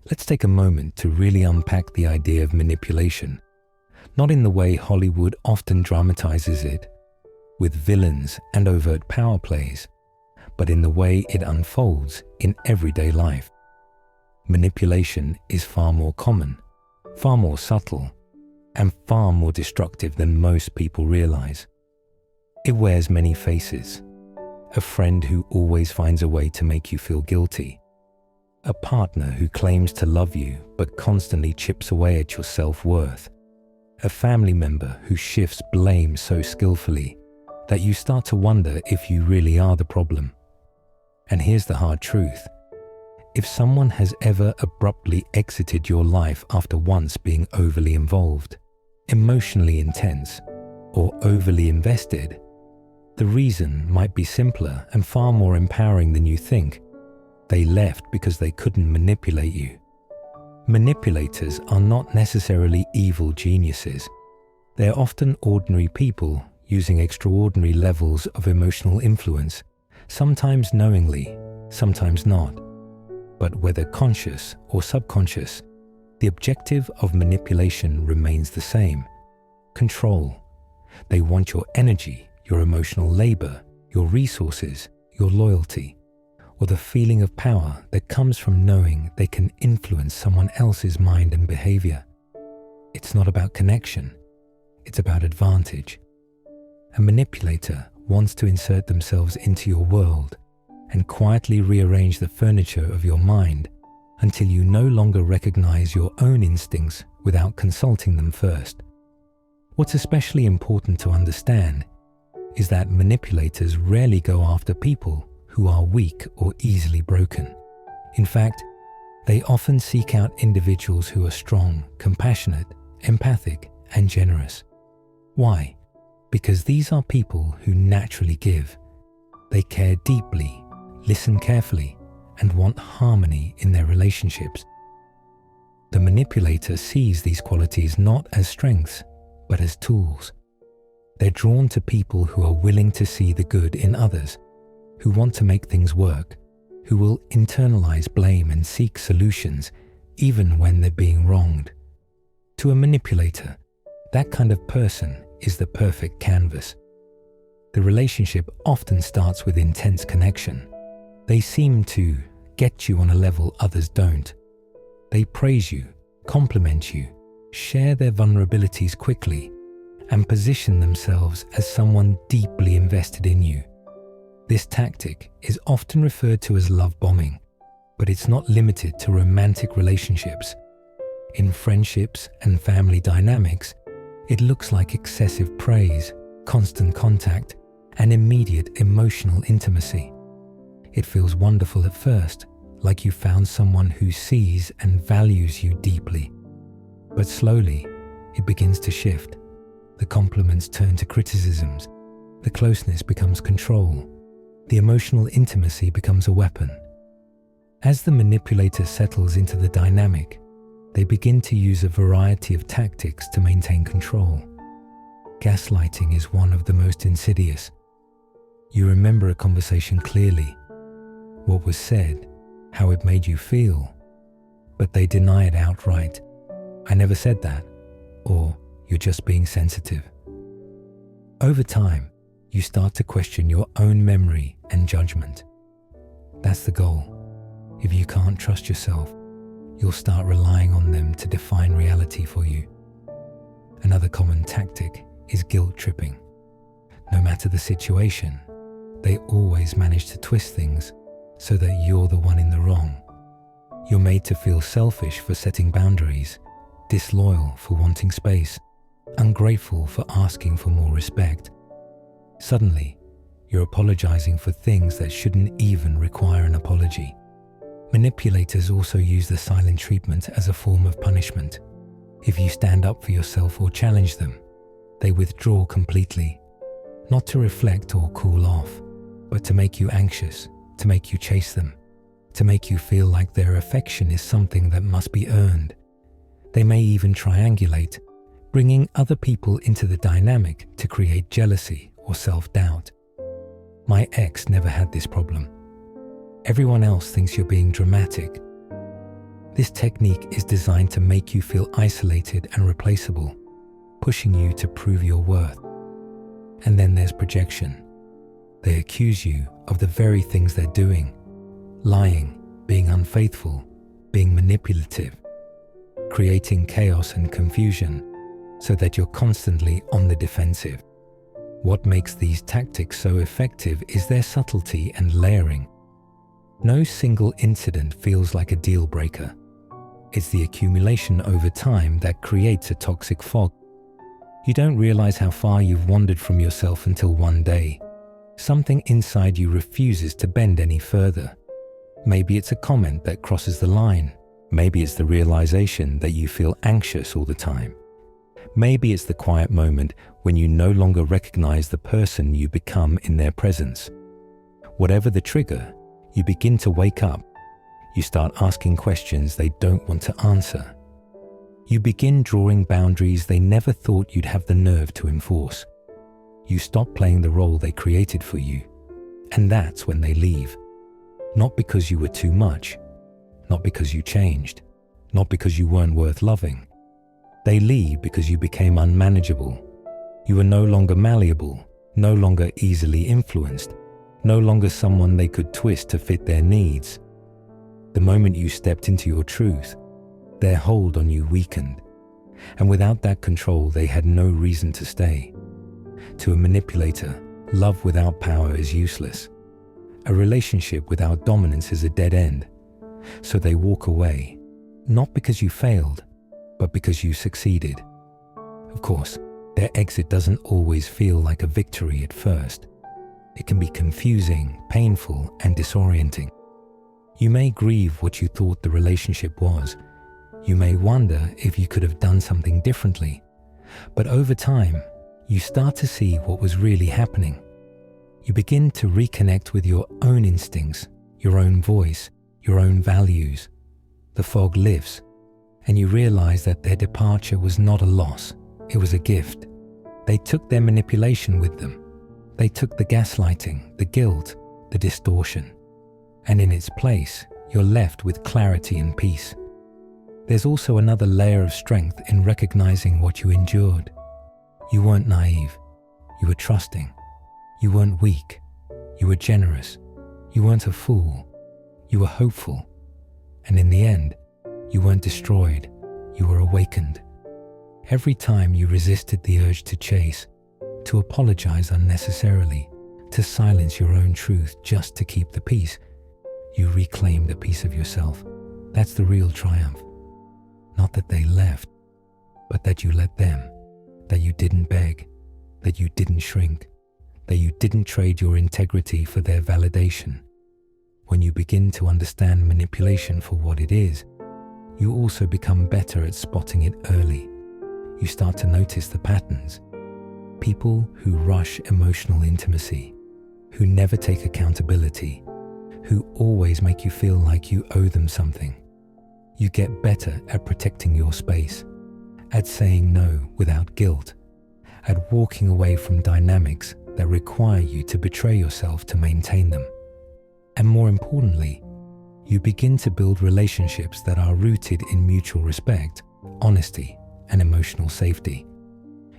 Let's take a moment to really unpack the idea of manipulation, not in the way Hollywood often dramatizes it, with villains and overt power plays, but in the way it unfolds in everyday life. Manipulation is far more common, far more subtle, and far more destructive than most people realize. It wears many faces. A friend who always finds a way to make you feel guilty. A partner who claims to love you but constantly chips away at your self-worth. A family member who shifts blame so skillfully that you start to wonder if you really are the problem. And here's the hard truth. If someone has ever abruptly exited your life after once being overly involved, emotionally intense, or overly invested, the reason might be simpler and far more empowering than you think. They left because they couldn't manipulate you. Manipulators are not necessarily evil geniuses. They're often ordinary people using extraordinary levels of emotional influence, sometimes knowingly, sometimes not. But whether conscious or subconscious, the objective of manipulation remains the same: control. They want your energy, your emotional labor, your resources, your loyalty, or the feeling of power that comes from knowing they can influence someone else's mind and behavior. It's not about connection, it's about advantage. A manipulator wants to insert themselves into your world and quietly rearrange the furniture of your mind until you no longer recognize your own instincts without consulting them first. What's especially important to understand is that manipulators rarely go after people who are weak or easily broken. In fact, they often seek out individuals who are strong, compassionate, empathic, and generous. Why? Because these are people who naturally give. They care deeply, listen carefully, and want harmony in their relationships. The manipulator sees these qualities not as strengths, but as tools. They're drawn to people who are willing to see the good in others, who want to make things work, who will internalize blame and seek solutions even when they're being wronged. To a manipulator, that kind of person is the perfect canvas. The relationship often starts with intense connection. They seem to get you on a level others don't. They praise you, compliment you, share their vulnerabilities quickly, and position themselves as someone deeply invested in you. This tactic is often referred to as love bombing, but it's not limited to romantic relationships. In friendships and family dynamics, it looks like excessive praise, constant contact, and immediate emotional intimacy. It feels wonderful at first, like you found someone who sees and values you deeply. But slowly, it begins to shift. The compliments turn to criticisms. The closeness becomes control. The emotional intimacy becomes a weapon. As the manipulator settles into the dynamic, they begin to use a variety of tactics to maintain control. Gaslighting is one of the most insidious. You remember a conversation clearly, what was said, how it made you feel, but they deny it outright. I never said that, or you're just being sensitive. Over time, you start to question your own memory and judgment. That's the goal. If you can't trust yourself, you'll start relying on them to define reality for you. Another common tactic is guilt tripping. No matter the situation, they always manage to twist things so that you're the one in the wrong. You're made to feel selfish for setting boundaries, disloyal for wanting space, ungrateful for asking for more respect. Suddenly, you're apologizing for things that shouldn't even require an apology. Manipulators also use the silent treatment as a form of punishment. If you stand up for yourself or challenge them, they withdraw completely, not to reflect or cool off, but to make you anxious, to make you chase them, to make you feel like their affection is something that must be earned. They may even triangulate, bringing other people into the dynamic to create jealousy or self-doubt. My ex never had this problem. Everyone else thinks you're being dramatic. This technique is designed to make you feel isolated and replaceable, pushing you to prove your worth. And then there's projection. They accuse you of the very things they're doing: lying, being unfaithful, being manipulative, creating chaos and confusion so that you're constantly on the defensive. What makes these tactics so effective is their subtlety and layering. No single incident feels like a deal breaker. It's the accumulation over time that creates a toxic fog. You don't realize how far you've wandered from yourself until one day, something inside you refuses to bend any further. Maybe it's a comment that crosses the line. Maybe it's the realization that you feel anxious all the time. Maybe it's the quiet moment when you no longer recognize the person you become in their presence. Whatever the trigger, you begin to wake up. You start asking questions they don't want to answer. You begin drawing boundaries they never thought you'd have the nerve to enforce. You stop playing the role they created for you. And that's when they leave. Not because you were too much, not because you changed, not because you weren't worth loving. They leave because you became unmanageable. You were no longer malleable, no longer easily influenced, no longer someone they could twist to fit their needs. The moment you stepped into your truth, their hold on you weakened. And without that control, they had no reason to stay. To a manipulator, love without power is useless. A relationship without dominance is a dead end. So they walk away, not because you failed, but because you succeeded. Of course, their exit doesn't always feel like a victory at first. It can be confusing, painful, and disorienting. You may grieve what you thought the relationship was. You may wonder if you could have done something differently. But over time, you start to see what was really happening. You begin to reconnect with your own instincts, your own voice, your own values. The fog lifts, and you realize that their departure was not a loss, it was a gift. They took their manipulation with them. They took the gaslighting, the guilt, the distortion. And in its place, you're left with clarity and peace. There's also another layer of strength in recognizing what you endured. You weren't naive. You were trusting. You weren't weak. You were generous. You weren't a fool. You were hopeful. And in the end, you weren't destroyed. You were awakened. Every time you resisted the urge to chase, to apologize unnecessarily, to silence your own truth just to keep the peace, you reclaimed a piece of yourself. That's the real triumph. Not that they left, but that you let them, that you didn't beg, that you didn't shrink, that you didn't trade your integrity for their validation. When you begin to understand manipulation for what it is, you also become better at spotting it early. You start to notice the patterns. People who rush emotional intimacy, who never take accountability, who always make you feel like you owe them something. You get better at protecting your space, at saying no without guilt, at walking away from dynamics that require you to betray yourself to maintain them. And more importantly, you begin to build relationships that are rooted in mutual respect, honesty, and emotional safety.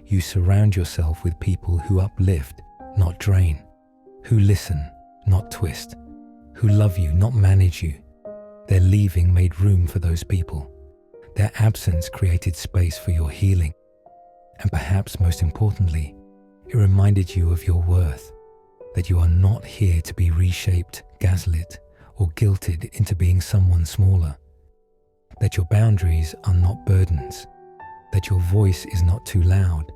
You surround yourself with people who uplift, not drain, who listen, not twist, who love you, not manage you. Their leaving made room for those people. Their absence created space for your healing. And perhaps most importantly, it reminded you of your worth, that you are not here to be reshaped, gaslit, or guilted into being someone smaller, that your boundaries are not burdens, that your voice is not too loud,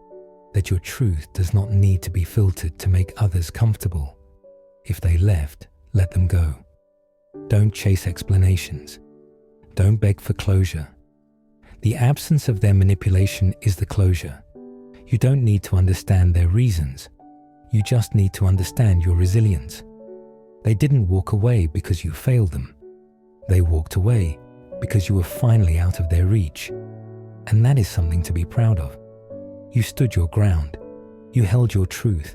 that your truth does not need to be filtered to make others comfortable. If they left, let them go. Don't chase explanations. Don't beg for closure. The absence of their manipulation is the closure. You don't need to understand their reasons. You just need to understand your resilience. They didn't walk away because you failed them. They walked away because you were finally out of their reach. And that is something to be proud of. You stood your ground. You held your truth.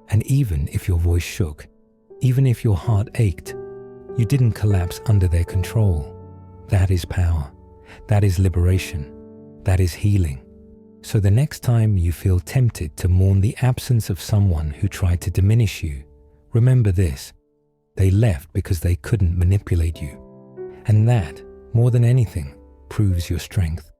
And even if your voice shook, even if your heart ached, you didn't collapse under their control. That is power. That is liberation. That is healing. So the next time you feel tempted to mourn the absence of someone who tried to diminish you, remember this: they left because they couldn't manipulate you. And that, more than anything, proves your strength.